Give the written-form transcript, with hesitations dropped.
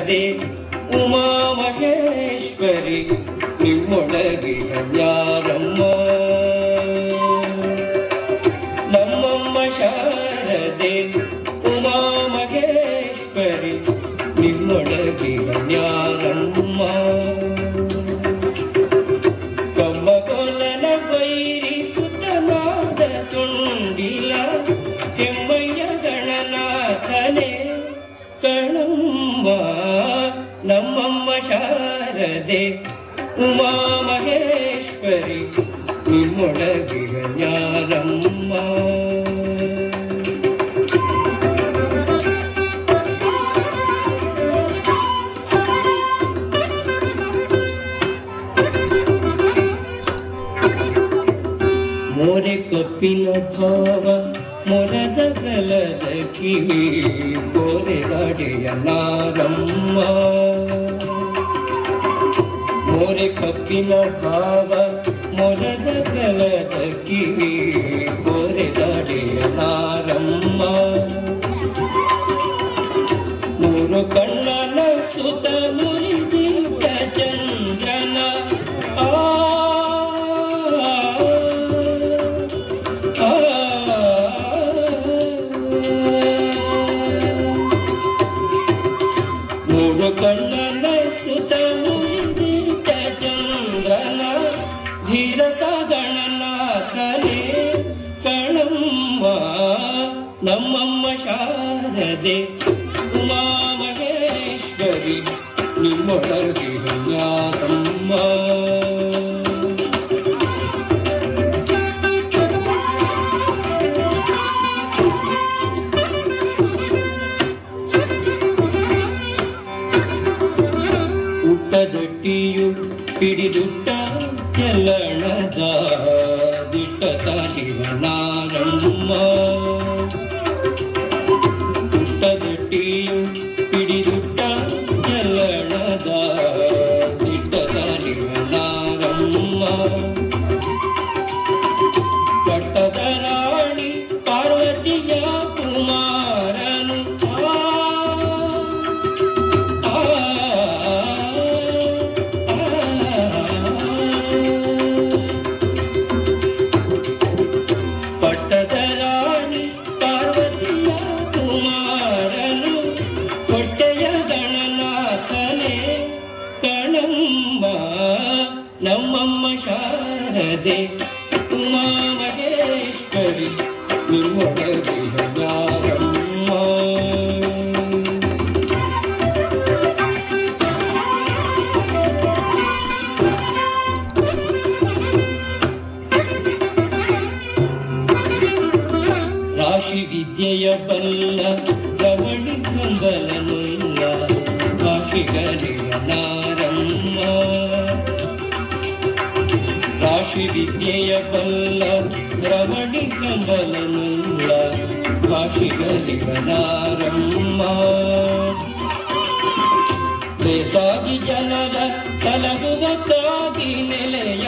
ಶಾರದೆ ಉಮಾ ಮಹೇಶ್ವರಿ ನಿಮ್ಮೊಳಗಿನ ಯಾರಮ್ಮ ನಮ್ಮಮ್ಮ ಶಾರದೆ ಉಮಾ ಮಹೇಶ್ವರಿ ನಿಮ್ಮೊಳಗಿನ ಯಾರಮ್ಮ ಕಮ್ಮಗೊಲ್ಲನ ಬೈರಿ ಸುತನಾದ ಸುಂಡಿಲ ಕೆಮ್ಮಯ್ಯ ಗಣನಾಥನೇ ಕಣಮ್ಮ ನಮ್ಮಮ್ಮ ಶಾರದೆ ಉಮಾ ಮಹೇಶ್ವರಿ ನಿಮ್ಮೊಳಗಿನ ಯಾರಮ್ಮ ಮೋರೆ ಕಪ್ಪಿನ ಭಾವ ಮೊರದ ಗಲದ ಕಿವಿ ಕೋರೆಗಾಡೆಯ ನಾರಮ್ಮ ಮೋರೆ ಕಪ್ಪಿನ ಭಾವ ಮೊರದ ಗಲದ ಕಿವಿ ಕೋರೆಗಾಡೆಯ ನಾರಮ್ಮ ಮೂರು ಕಣ್ಣನ ಸುತ ಮುರಿದಿದ್ದ ಚಂದ್ರನ ಮೂರು ಕಣ್ಣನ ಸುತ ಮುರಿದಿಟ್ಟ ಚಂದ್ರನ ಧೀರತ ಗಣನಾಥನೇ ಕಣಮ್ಮ ನಮ್ಮಮ್ಮ ಶಾರದೆ ಉಮಾ ಮಹೇಶ್ವರಿ ನಿಮ್ಮೊಳಗಿನ ಯಾರಮ್ಮ ುಟ್ಟದಟ್ಟಿಯು ಹಿಡಿದುಟ್ಟ ಚಲಣದ ದಿಟ್ಟ ತಾಳಿವ ನಾರಮ್ಮ ುಟ್ಟದಟ್ಟಿಯು ಹಿಡಿದುಟ್ಟ ಚಲಣದ ದಿಟ್ಟ ತಾಳಿವ ನಾರಮ್ಮ ಪಟ್ಟದ ರಾಣಿ ಪಾರ್ವತಿಯ ಕುಮಾರನು ಪಟ್ಟದ ರಾಣಿ ಪಾರ್ವತಿಯ ಕುಮಾರನು ಕೊಟ್ಟೆಯ ಗಣನಾಥನೇ ಕಣಮ್ಮ ನಮ್ಮಮ್ಮ ಶಾರದೆ ಉಮಾ ಮಹೇಶ್ವರಿ ನಿಮ್ಮೊಳಗಿನ ಯಾರಮ್ಮ ರಾಶಿ ವಿದ್ಯೆಯ ಬಲ್ಲ ರಮಣಿ ಕಂಬಲನುಲ್ಲ ಭಾಷಿಗರಿವ ನಾರಮ್ಮ ರಾಶಿ ವಿದ್ಯೆಯ ಬಲ್ಲ ರಮಣಿ ಕಂಬಲನುಲ್ಲ ಭಾಷಿಗರಿವ ನಾರಮ್ಮ ಲೇಸಾಗಿ ಜನರ ಸಲಹುವುದಕ್ಕಾಗಿ ನೆಲೆಯ